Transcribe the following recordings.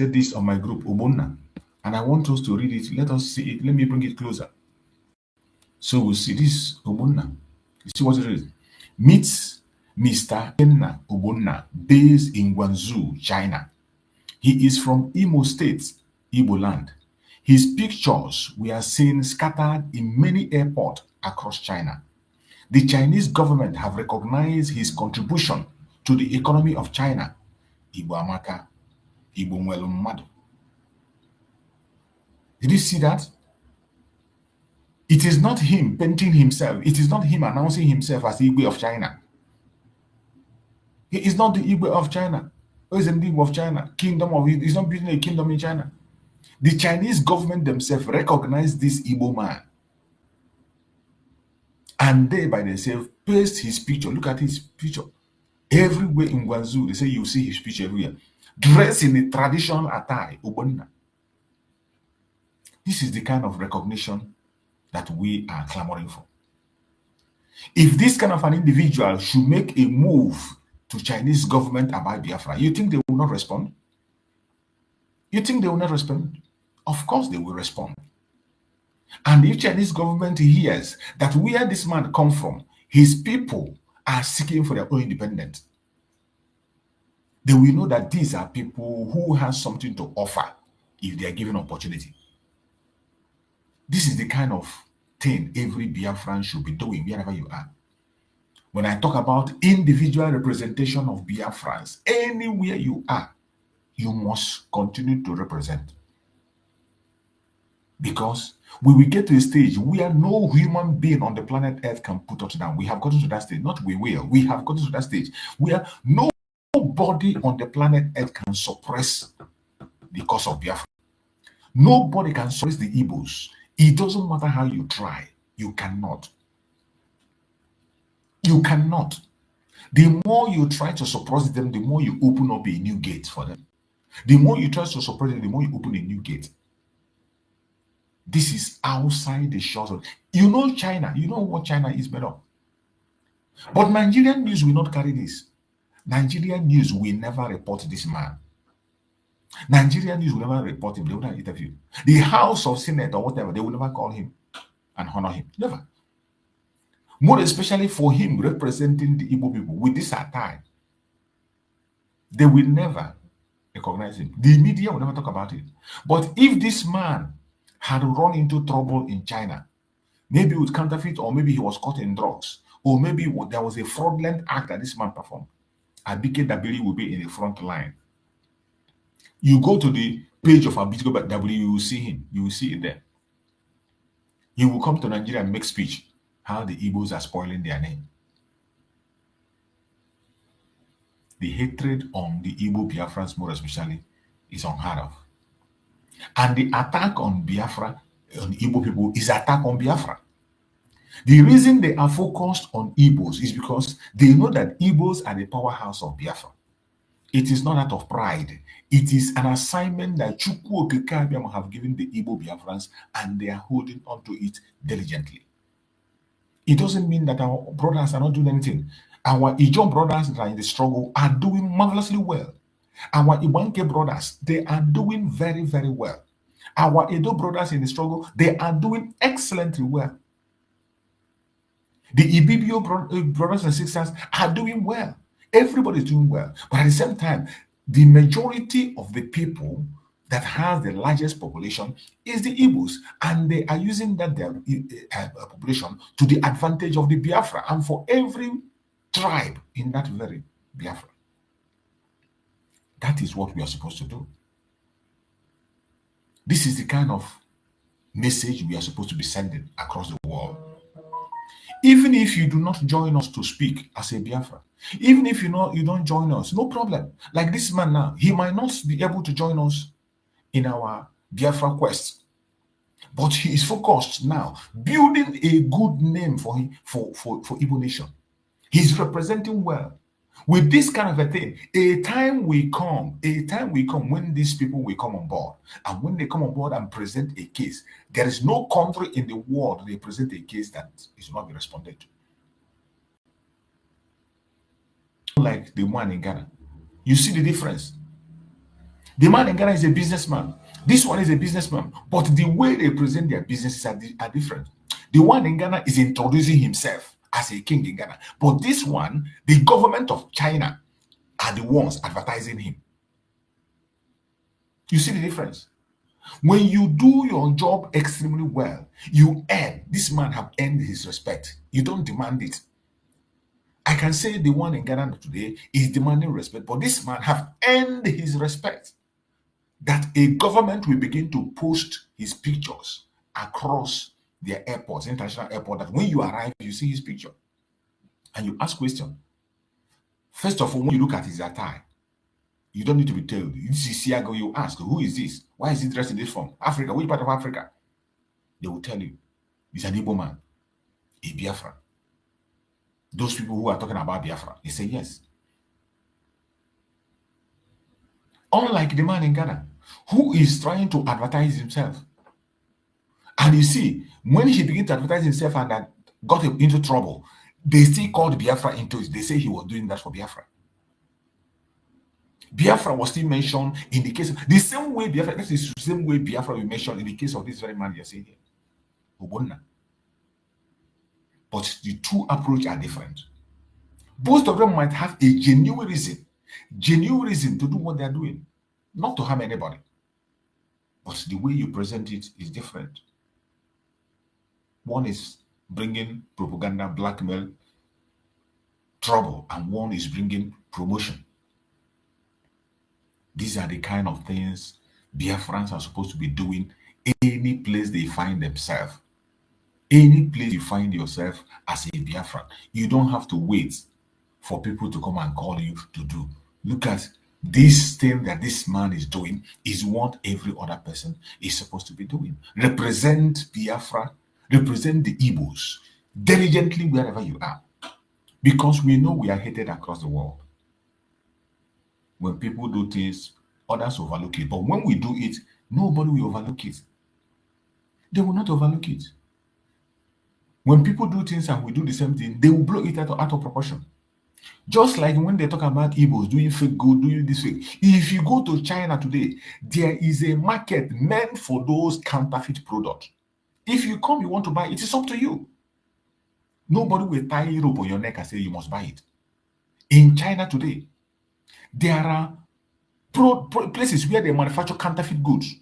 posted this on my group, Obonna, and I want us to read it. Let us see it. Let me bring it closer. So we'll see this Obonna. You see what it is? Meets Mr. Kenna Obonna, based in Guangzhou, China. He is from Imo State, Igbo land. His pictures were seen scattered in many airports across China. The Chinese government have recognized his contribution to the economy of China. Igbo amaka, Igbo nwelu mmadu. Did you see that? It is not him painting himself. It is not him announcing himself as the Igbo of China. He is not the Igbo of China. Who is the Igbo of China? Kingdom of it. He's not building a kingdom in China. The Chinese government themselves recognize this Igbo man. And they by themselves paste his picture. Look at his picture. Everywhere in Guangzhou, they say you see his picture everywhere. Dressed in a traditional attire, Obonna. This is the kind of recognition that we are clamoring for. If this kind of an individual should make a move to Chinese government about Biafra, you think they will not respond? You think they will not respond? Of course they will respond. And if Chinese government hears that where this man come from, his people are seeking for their own independence, they will know that these are people who have something to offer if they are given opportunity. This is the kind of thing every Biafran should be doing wherever you are. When I talk about individual representation of Biafrans, anywhere you are, you must continue to represent. Because we will get to a stage where no human being on the planet Earth can put us down. We have gotten to that stage. Not we will. We have gotten to that stage where nobody on the planet Earth can suppress the cause of Biafra. Nobody can suppress the Igbos. It doesn't matter how you try. You cannot. You cannot. The more you try to suppress them, the more you open up a new gate for them. The more you try to suppress them, the more you open a new gate. This is outside the shores of... You know China. You know what China is made of. But Nigerian news will not carry this. Nigerian news will never report this man. Nigerian news will never report him. They will not interview. The House of Senate or whatever, they will never call him and honor him. Never. More especially for him representing the Igbo people with this attire. They will never recognize him. The media will never talk about it. But if this man had run into trouble in China, maybe with counterfeit, or maybe he was caught in drugs, or maybe there was a fraudulent act that this man performed, Abike Dabiri will be in the front line. You go to the page of Abike Dabiri, you will see him. You will see it there. He will come to Nigeria and make speech how the Igbos are spoiling their name. The hatred on the Igbo Biafrans, more especially, is unheard of. And the attack on Biafra, on Igbo people, is attack on Biafra. The reason they are focused on Igbos is because they know that Igbos are the powerhouse of Biafra. It is not out of pride. It is an assignment that Chukwu Okeke have given the Igbo Biafrans, and they are holding on to it diligently. It doesn't mean that our brothers are not doing anything. Our Ijon brothers that are in the struggle are doing marvelously well. Our Ibanke brothers, they are doing very, very well. Our Edo brothers in the struggle, they are doing excellently well. The Ibibio brothers and sisters are doing well. Everybody is doing well. But at the same time, the majority of the people that has the largest population is the Igbos, and they are using that their population to the advantage of the Biafra and for every tribe in that very Biafra. That is what we are supposed to do. This is the kind of message we are supposed to be sending across the world. Even if you do not join us to speak as a Biafra, even if you don't join us, no problem. Like this man now, he might not be able to join us in our Biafra quest, but he is focused now, building a good name for Igbo nation. He's representing well. With this kind of a thing, a time will come when these people will come on board. And when they come on board and present a case, there is no country in the world they present a case that is not be responded to. Like the one in Ghana. You see the difference. The man in Ghana is a businessman. This one is a businessman. But the way they present their businesses are different. The one in Ghana is introducing himself as a king in Ghana. But this one, the government of China are the ones advertising him. You see the difference? When you do your job extremely well, you earn. This man have earned his respect. You don't demand it. I can say the one in Ghana today is demanding respect, but this man have earned his respect. That a government will begin to post his pictures across their airports, international airport, that when you arrive, you see his picture. And you ask question. First of all, when you look at his attire, you don't need to be told. This is Siago, you ask, who is this? Why is he dressed in this form? Africa, which part of Africa? They will tell you, he's an Igbo man, a Biafra. Those people who are talking about Biafra, they say yes. Unlike the man in Ghana, who is trying to advertise himself. And you see, when he began to advertise himself and that got him into trouble, they still called Biafra into it. They say he was doing that for Biafra. Biafra was still mentioned in the case of the same way Biafra, this is the same way Biafra we mentioned in the case of this very man you're saying here, Obonna. But the two approaches are different. Both of them might have a genuine reason to do what they're doing, not to harm anybody. But the way you present it is different. One is bringing propaganda, blackmail, trouble, and one is bringing promotion. These are the kind of things Biafrans are supposed to be doing any place they find themselves. Any place you find yourself as a Biafran, you don't have to wait for people to come and call you to do. Look at this thing that this man is doing is what every other person is supposed to be doing. Represent Biafra, represent the Igbos diligently wherever you are. Because we know we are hated across the world. When people do things, others overlook it. But when we do it, nobody will overlook it. They will not overlook it. When people do things and we do the same thing, they will blow it out of proportion. Just like when they talk about Igbos doing fake good, doing this fake. If you go to China today, there is a market meant for those counterfeit products. If you come, you want to buy it, it's up to you. Nobody will tie a rope on your neck and say you must buy it. In China today, there are places where they manufacture counterfeit goods.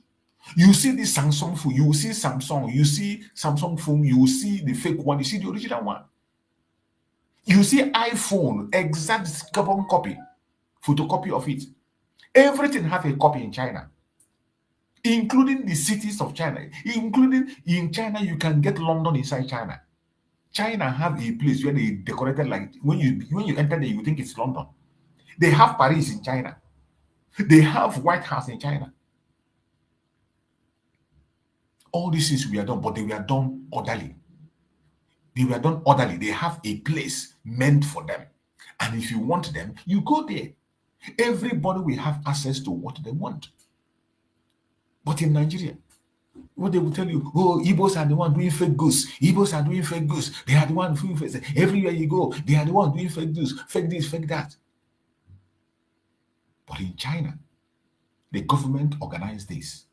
You see this Samsung phone, you see Samsung, you see Samsung phone, you see the fake one, you see the original one. You see iPhone, exact carbon copy, photocopy of it. Everything have a copy in China, including the cities of China. Including in China, you can get London inside China. China have a place where they decorated like when you enter there, you think it's London. They have Paris in China. They have White House in China. All these things we are done, but they were done orderly. They were done orderly. They have a place meant for them. And if you want them, you go there. Everybody will have access to what they want. But in Nigeria, what they will tell you, oh, Igbos are the one doing fake goods. Igbos are doing fake goods. They are the one doing fake. Everywhere you go, they are the one doing fake goods, fake this, fake that. But in China, the government organized this.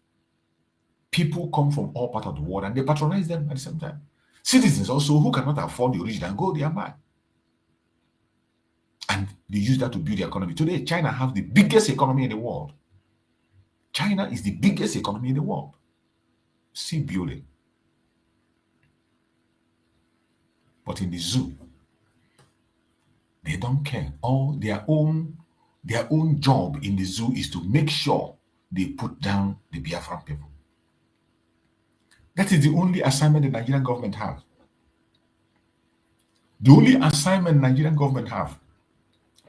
People come from all parts of the world and they patronize them at the same time. Citizens also who cannot afford the original go there and buy. And they use that to build the economy. Today, China has the biggest economy in the world. China is the biggest economy in the world. See building. But in the zoo, they don't care. All their own job in the zoo is to make sure they put down the Biafran people. That is the only assignment the Nigerian government have. The only assignment Nigerian government have,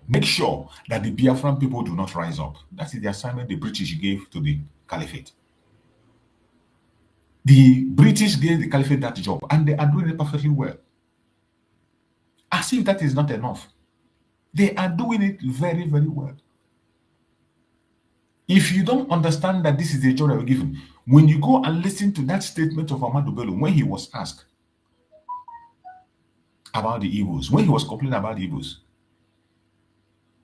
make sure that the Biafran people do not rise up. That is the assignment the British gave to the Caliphate. The British gave the Caliphate that job, and they are doing it perfectly well. As if that is not enough. They are doing it very, very well. If you don't understand that this is the job that we're given, when you go and listen to that statement of Ahmadu Bello, when he was asked about the Igbos, when he was complaining about the Igbos,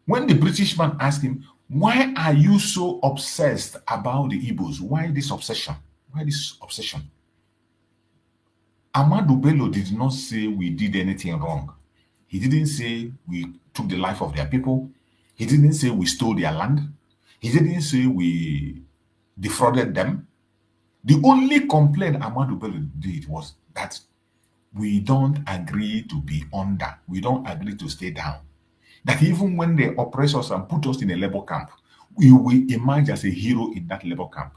when the British man asked him, Why are you so obsessed about the Igbos? Why this obsession? Why this obsession? Ahmadu Bello did not say we did anything wrong. He didn't say we took the life of their people. He didn't say we stole their land. He didn't say we defrauded them. The only complaint Ahmadu Bello did was that we don't agree to be under. We don't agree to stay down. That even when they oppress us and put us in a labor camp, we will emerge as a hero in that labor camp.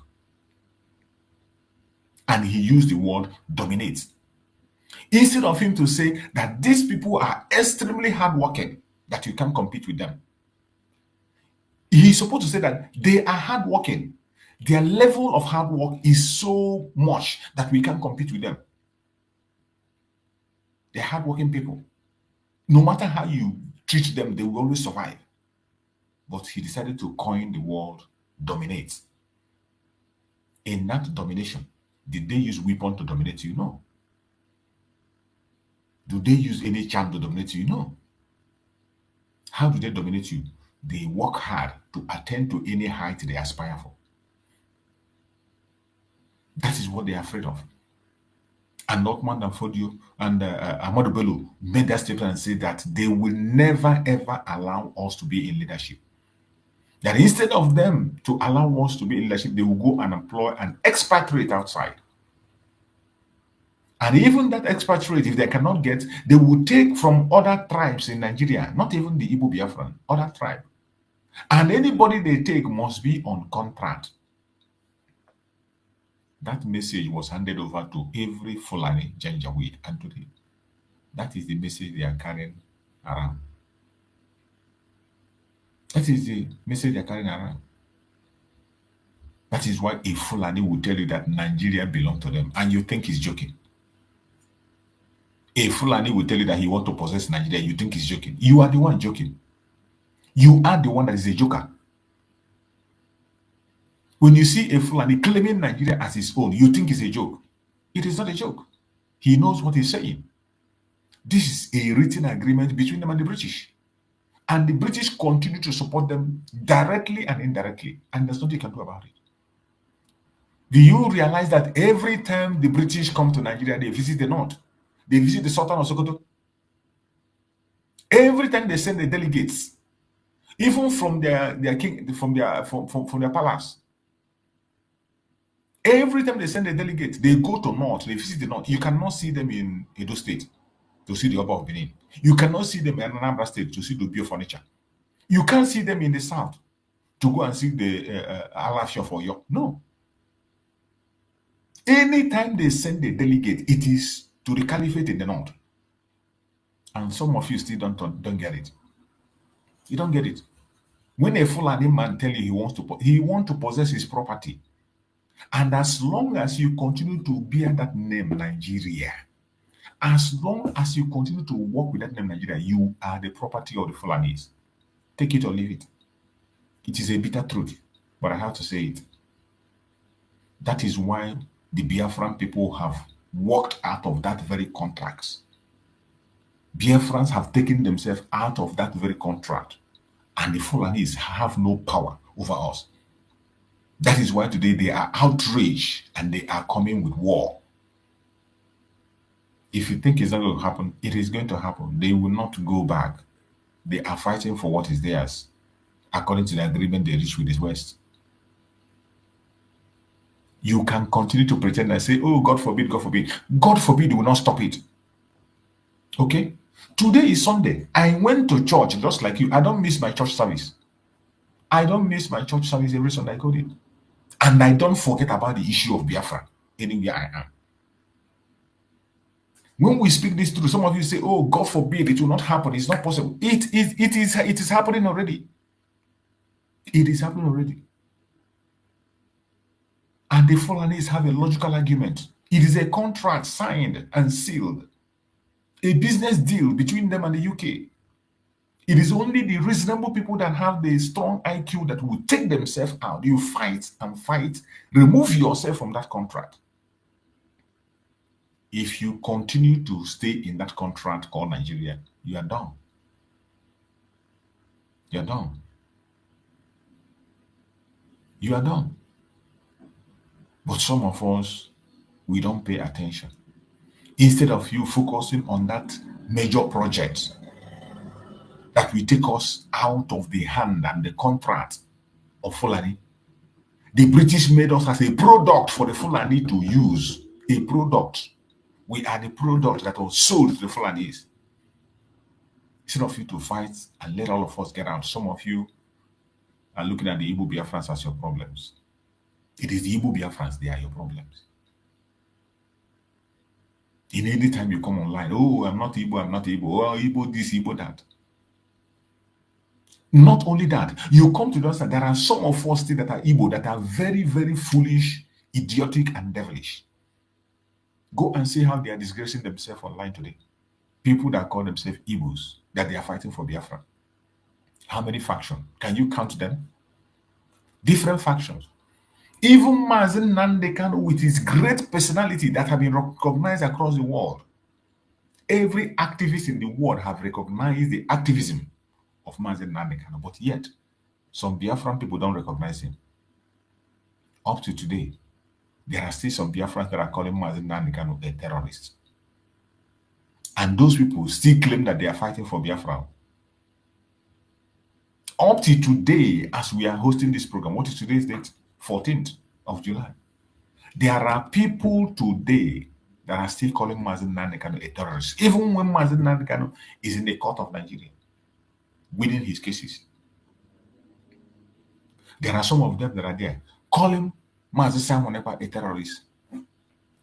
And he used the word dominate. Instead of him to say that these people are extremely hardworking, that you can't compete with them, he's supposed to say that they are hardworking. Their level of hard work is so much that we can't compete with them. They're hardworking people. No matter how you treat them, they will always survive. But he decided to coin the word dominate. In that domination, did they use weapon to dominate you? No. Do they use any charm to dominate you? No. How do they dominate you? They work hard to attain to any height they aspire for. That is what they are afraid of. And Lokman and Fodio and Ahmadu Bello made that statement and said that they will never ever allow us to be in leadership. That instead of them to allow us to be in leadership, they will go and employ an expatriate outside. And even that expatriate, if they cannot get, they will take from other tribes in Nigeria, not even the Igbo Biafran, other tribe. And anybody they take must be on contract. That message was handed over to every Fulani Janjaweed, and today, that is the message they are carrying around. That is the message they are carrying around. That is why a Fulani will tell you that Nigeria belongs to them, and you think he's joking. A Fulani will tell you that he wants to possess Nigeria, you think he's joking. You are the one joking. You are the one that is a joker. When you see a Fulani claiming Nigeria as his own, you think it's a joke. It is not a joke. He knows what he's saying. This is a written agreement between them and the British. And the British continue to support them directly and indirectly. And there's nothing you can do about it. Do you realize that every time the British come to Nigeria, they visit the north? They visit the Sultan of Sokoto. Every time they send the delegates, even from their king, from their palace. Every time they send a delegate, they go to north, they visit the north. You cannot see them in Edo State to see the Oba of Benin. You cannot see them in Anambra State to see the Bio furniture. You can't see them in the south to go and see the Alafia for York. No. Anytime they send a delegate, it is to the caliphate in the north. And some of you still don't get it. You don't get it. When a Fulani man tell you he wants to possess his property, and as long as you continue to bear that name Nigeria, as long as you continue to work with that name Nigeria, you are the property of the Fulanis. Take it or leave it. It is a bitter truth, but I have to say it. That is why the Biafran people have walked out of that very contracts. Biafrans have taken themselves out of that very contract, and the Fulanis have no power over us. That is why today they are outraged and they are coming with war. If you think it's not going to happen, it is going to happen. They will not go back. They are fighting for what is theirs, according to the agreement they reached with the West. You can continue to pretend and say, oh, God forbid, God forbid. God forbid will not stop it. Okay? Today is Sunday. I went to church just like you. I don't miss my church service. I don't miss my church service every Sunday. I go in. And I don't forget about the issue of Biafra anywhere I am. When we speak this through, some of you say, oh, God forbid, it will not happen. It's not possible. It is happening already. It is happening already. And the Fulanis have a logical argument. It is a contract signed and sealed. A business deal between them and the UK. It is only the reasonable people that have the strong IQ that will take themselves out. You fight and fight. Remove yourself from that contract. If you continue to stay in that contract called Nigeria, you are done. You are done. You are done. But some of us, we don't pay attention. Instead of you focusing on that major project that will take us out of the hand and the contract of Fulani, the British made us as a product for the Fulani to use. A product. We are the product that was sold to the Fulanis. Instead of you to fight and let all of us get out, some of you are looking at the Igbo Biafrans as your problems. It is the Igbo Biafrans, they are your problems. In any time you come online, oh, I'm not Igbo, I'm not Igbo, oh, Igbo this, Igbo that. Not only that, you come to us that there are some of us still that are Igbo that are very, very foolish, idiotic, and devilish. Go and see how they are disgracing themselves online today. People that call themselves Igbos, that they are fighting for Biafra. How many factions? Can you count them? Different factions. Even Mazen Nandekano, with his great personality that have been recognized across the world. Every activist in the world have recognized the activism of Mazen Nandekano, but yet some Biafran people don't recognize him. Up to today, there are still some Biafrans that are calling Mazen Nandekano a terrorist. And those people still claim that they are fighting for Biafra. Up to today, as we are hosting this program, what is today's date? 14th of July. There are people today that are still calling Mazen Nandekano a terrorist, even when Mazen Nandekano is in the court of Nigeria, winning his cases. There are some of them that are there calling Mazen Simon Ekpa a terrorist,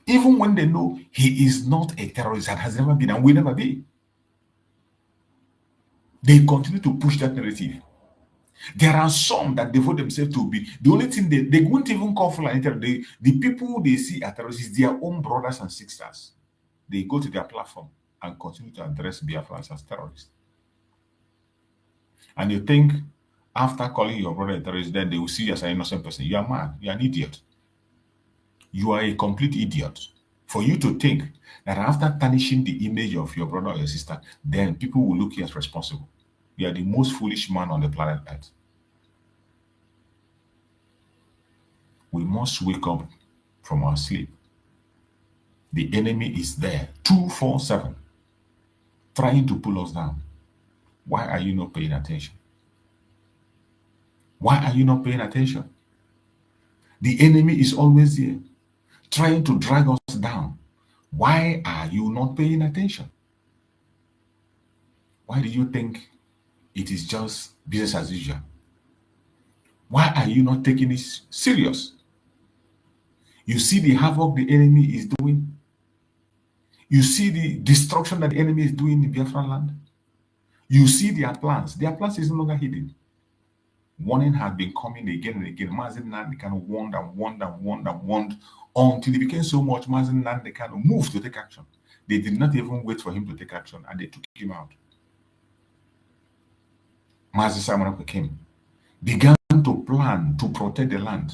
even when they know he is not a terrorist and has never been and will never be. They continue to push that narrative. There are some that devote themselves to be the only thing they won't even call Fulani terrorists. The people they see as terrorists is their own brothers and sisters. They go to their platform and continue to address Biafrans as terrorists. And you think after calling your brother a terrorist, then they will see you as an innocent person. You are mad. You are an idiot. You are a complete idiot. For you to think that after tarnishing the image of your brother or your sister, then people will look you as responsible. You are the most foolish man on the planet Earth. We must wake up from our sleep. The enemy is there 24/7, trying to pull us down. Why are you not paying attention? Why are you not paying attention? The enemy is always there, trying to drag us down. Why are you not paying attention? Why do you think it is just business as usual? Why are you not taking it serious? You see the havoc the enemy is doing. You see the destruction that the enemy is doing in Biafran land. You see their plans. Their plans is no longer hidden. Warning has been coming again and again. Mazen Nandekano warned and warned and warned and warned until it became so much. Mazen Nandekano moved to take action. They did not even wait for him to take action, and they took him out. Mazen Simon came, began to plan to protect the land.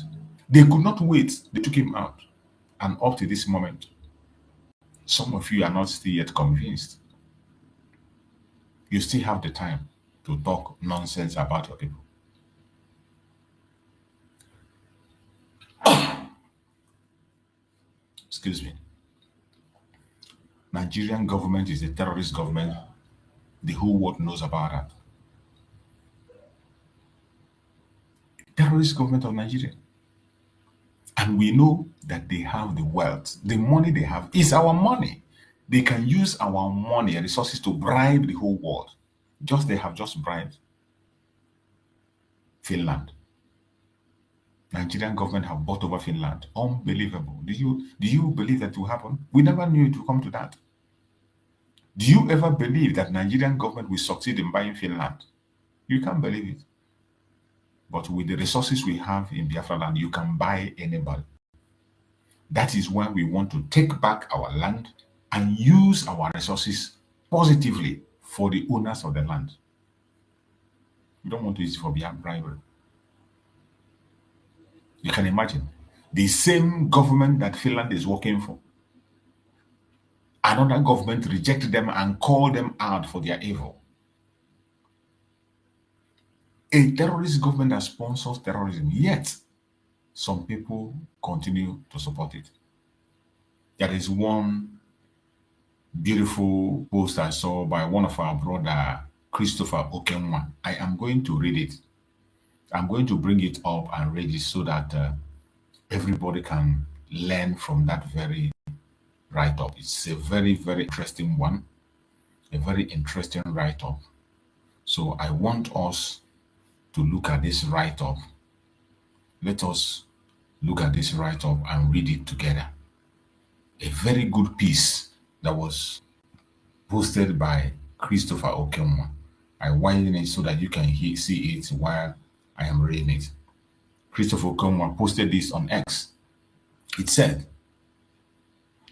They could not wait. They took him out. And up to this moment, some of you are not still yet convinced. You still have the time to talk nonsense about your people. Excuse me. Nigerian government is a terrorist government. The whole world knows about that. Terrorist government of Nigeria. And we know that they have the wealth. The money they have is our money. They can use our money and resources to bribe the whole world. They have just bribed Finland. Nigerian government have bought over Finland. Unbelievable. Do you believe that will happen? We never knew it would come to that. Do you ever believe that Nigerian government will succeed in buying Finland? You can't believe it. But with the resources we have in Biafra land, you can buy anybody. That is why we want to take back our land and use our resources positively for the owners of the land. We don't want to use it for bribery. You can imagine the same government that Finland is working for. Another government rejected them and called them out for their evil. A terrorist government that sponsors terrorism, yet some people continue to support it. There is one beautiful post I saw by one of our brother, Christopher Okenwa. I am going to read it. I'm going to bring it up and read it so that everybody can learn from that very write-up. It's a very, very interesting one, a very interesting write-up. So I want us to look at this write-up. Let us look at this write-up and read it together. A very good piece that was posted by Christopher Okenwa. I widen it so that you can see it while I am reading it. Christopher Okenwa posted this on X. It said,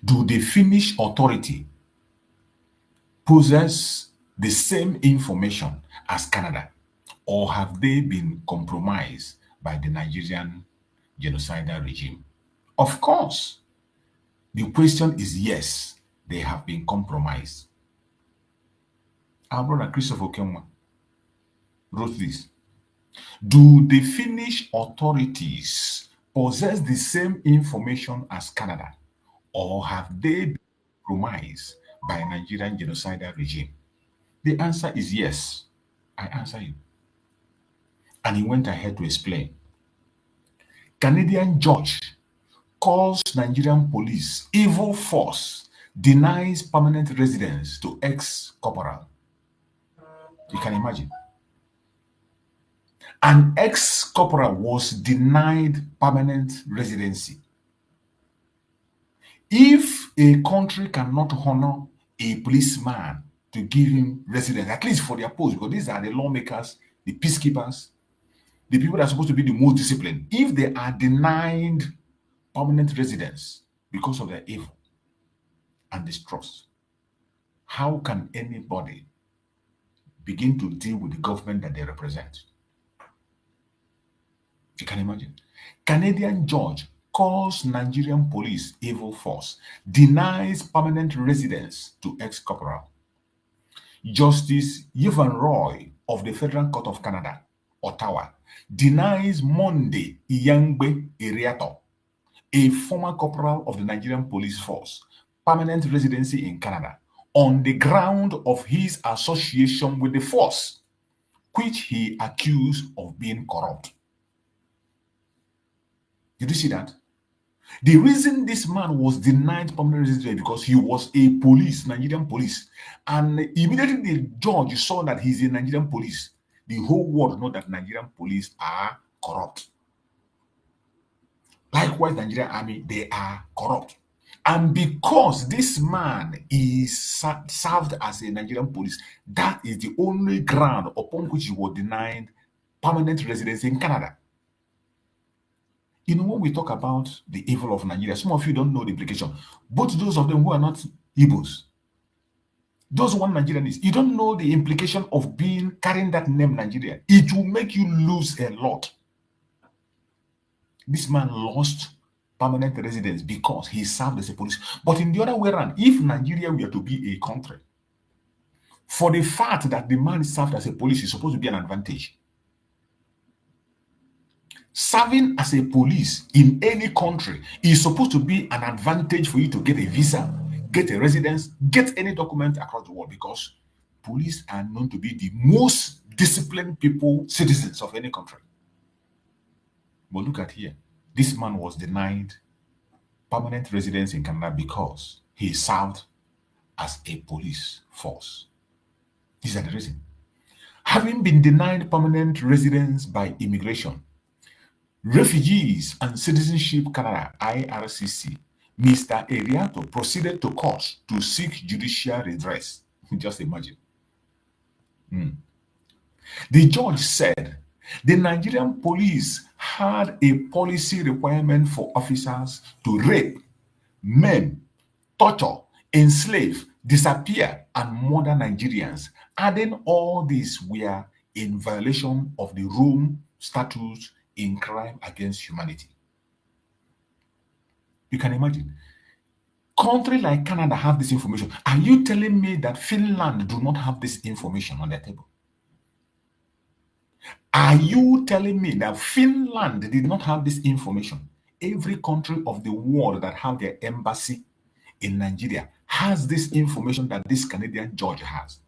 "Do the Finnish authority possess the same information as Canada, or have they been compromised by the Nigerian genocidal regime?" Of course, the question is yes, they have been compromised. Our brother Christopher Okenwa wrote this. Do the Finnish authorities possess the same information as Canada, or have they been compromised by Nigerian genocidal regime? The answer is yes. I answer you. And he went ahead to explain. Canadian judge calls Nigerian police evil force, denies permanent residence to ex-corporal. You can imagine. An ex-corporal was denied permanent residency. If a country cannot honor a policeman to give him residence, at least for their post, because these are the lawmakers, the peacekeepers, the people that are supposed to be the most disciplined, if they are denied permanent residence because of their evil and distrust, how can anybody begin to deal with the government that they represent? You can imagine. Canadian judge calls Nigerian police evil force, denies permanent residence to ex-corporal. Justice Yvan Roy of the Federal Court of Canada, Ottawa, denies Monday Iyangbe Iriato, a former corporal of the Nigerian police force, permanent residency in Canada on the ground of his association with the force, which he accused of being corrupt. Did you see that? The reason this man was denied permanent residency because he was a police, Nigerian police. And immediately the judge saw that he's a Nigerian police. The whole world know that Nigerian police are corrupt. Likewise, Nigerian army, they are corrupt. And because this man is served as a Nigerian police, that is the only ground upon which he was denied permanent residency in Canada. You know, when we talk about the evil of Nigeria, some of you don't know the implication. Both those of them who are not Igbos, those one Nigerians, you don't know the implication of carrying that name Nigeria. It will make you lose a lot. This man lost permanent residence because he served as a police. But in the other way around, if Nigeria were to be a country, for the fact that the man served as a police is supposed to be an advantage. Serving as a police in any country is supposed to be an advantage for you to get a visa, get a residence, get any document across the world, because police are known to be the most disciplined people, citizens of any country. But look at here. This man was denied permanent residence in Canada because he served as a police force. These are the reasons. Having been denied permanent residence by immigration, Refugees and Citizenship Canada, IRCC, Mr. Eriato proceeded to court to seek judicial redress. Just imagine. The judge said the Nigerian police had a policy requirement for officers to rape, maim, torture, enslave, disappear, and murder Nigerians, adding all these were in violation of the Rome Statute in crime against humanity. You can imagine. Countries like Canada have this information. Are you telling me that Finland do not have this information on their table? Are you telling me that Finland did not have this information? Every country of the world that have their embassy in Nigeria has this information that this Canadian judge has.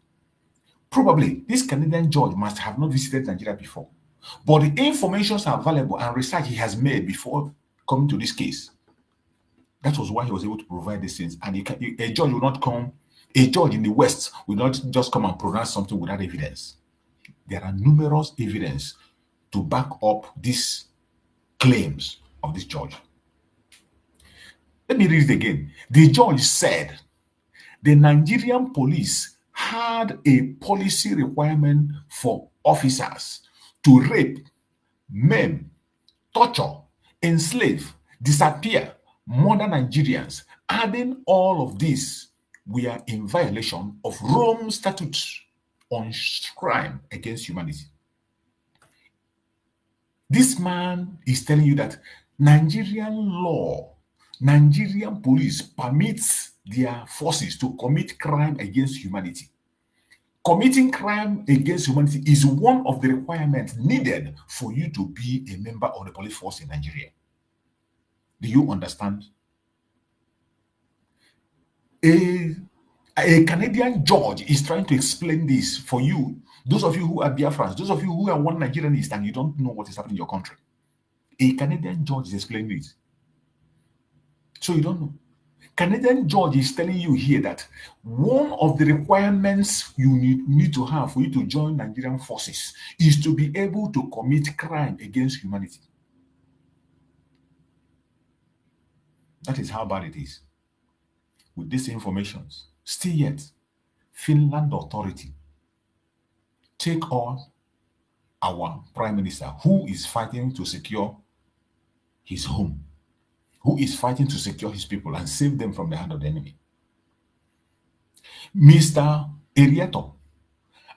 Probably this Canadian judge must have not visited Nigeria before, but the informations are valuable and research he has made before coming to this case. That was why he was able to provide these things. And a judge will not come, a judge in the West will not just come and pronounce something without evidence. There are numerous evidence to back up these claims of this judge. Let me read it again. The judge said the Nigerian police had a policy requirement for officers to rape, maim, torture, enslave, disappear, murder Nigerians. Adding all of this, we are in violation of Rome statutes on crime against humanity. This man is telling you that Nigerian law, Nigerian police permits their forces to commit crime against humanity. Committing crime against humanity is one of the requirements needed for you to be a member of the police force in Nigeria. Do you understand? A Canadian judge is trying to explain this for you. Those of you who are Biafrans, those of you who are one Nigerianist and you don't know what is happening in your country. A Canadian judge is explaining it. So you don't know. Canadian judge is telling you here that one of the requirements you need to have for you to join Nigerian forces is to be able to commit crime against humanity. That is how bad it is. With these informations, still yet, Finland authority take on our prime minister who is fighting to secure his home, who is fighting to secure his people and save them from the hand of the enemy. Mr. Erieto,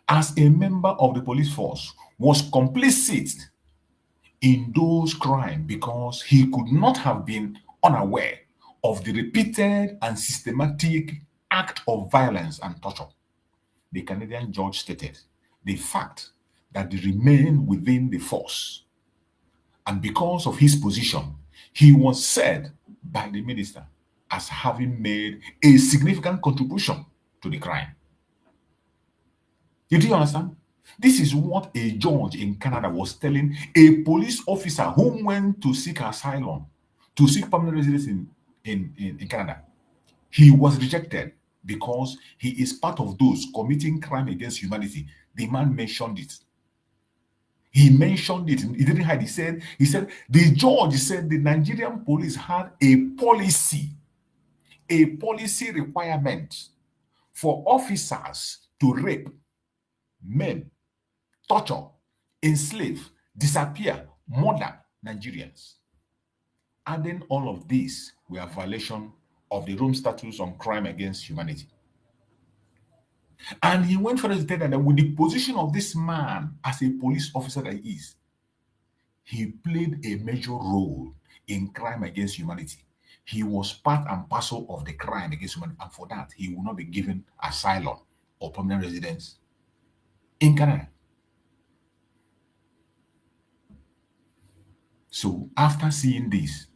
as a member of the police force, was complicit in those crimes because he could not have been unaware of the repeated and systematic act of violence and torture. The Canadian judge stated the fact that they remain within the force, and because of his position, he was said by the minister as having made a significant contribution to the crime. Did you understand? This is what a judge in Canada was telling a police officer who went to seek asylum, to seek permanent residence in Canada. He was rejected because he is part of those committing crime against humanity. The man mentioned it. He mentioned it. He didn't hide. He said, the judge said the Nigerian police had a policy requirement for officers to rape, maim, torture, enslave, disappear, murder Nigerians. Adding all of these were a violation of the Rome Statutes on crime against humanity. And he went further to tell that with the position of this man as a police officer that he is, he played a major role in crime against humanity. He was part and parcel of the crime against humanity, and for that, he will not be given asylum or permanent residence in Canada. So after seeing this,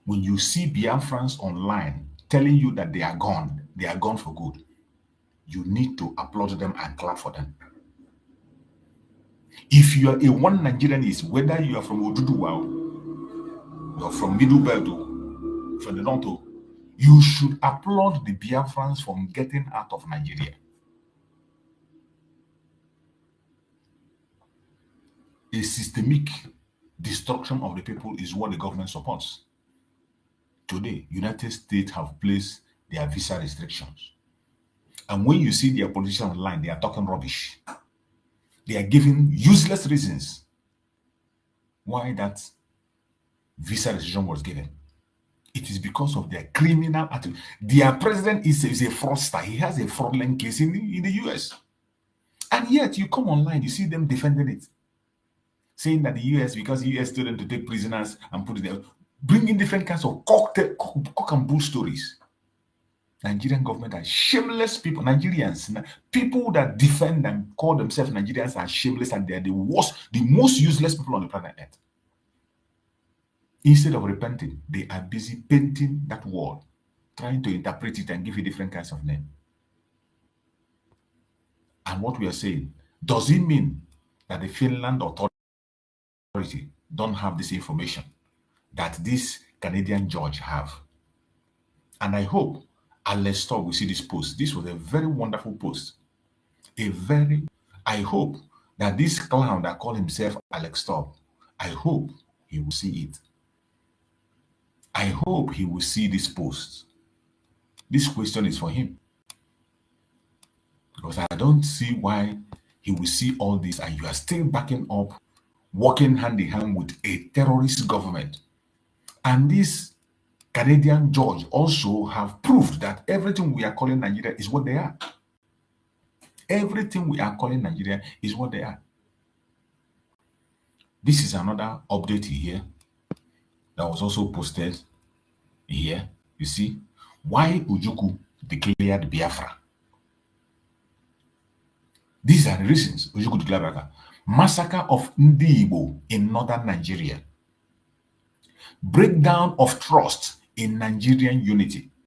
when you see Biafrans online telling you that they are gone for good, you need to applaud them and clap for them. If you are a one Nigerianist, whether you are from Oduduwa, or from Middle Belt, or from the North, you should applaud the Biafrans from getting out of Nigeria. A systemic destruction of the people is what the government supports. Today, United States have placed their visa restrictions. And when you see their politicians online, they are talking rubbish. They are giving useless reasons why that visa restriction was given. It is because of their criminal attitude. Their president is a fraudster. He has a fraudulent case in the US. And yet, you come online, you see them defending it. Saying that the US, because the US told them to take prisoners and put it there, bringing different kinds of cock and bull stories. Nigerian government are shameless people. Nigerians, people that defend and call themselves Nigerians are shameless, and they are the worst, the most useless people on the planet Earth. Instead of repenting, they are busy painting that word, trying to interpret it and give it different kinds of name. And what we are saying, does it mean that the Finland authority don't have this information that this Canadian judge have? And I hope Alex Stop will see this post. This was a very wonderful post. I hope that this clown that called himself Alex Stop, I hope he will see it. I hope he will see this post. This question is for him. Because I don't see why he will see all this and you are still backing up, working hand in hand with a terrorist government. And this Canadian judge also have proved that everything we are calling Nigeria is what they are. Everything we are calling Nigeria is what they are. This is another update here that was also posted here. You see, why Ojukwu declared Biafra. These are the reasons Ojukwu declared Biafra. Massacre of Ndi Igbo in northern Nigeria. Breakdown of trust in Nigerian unity.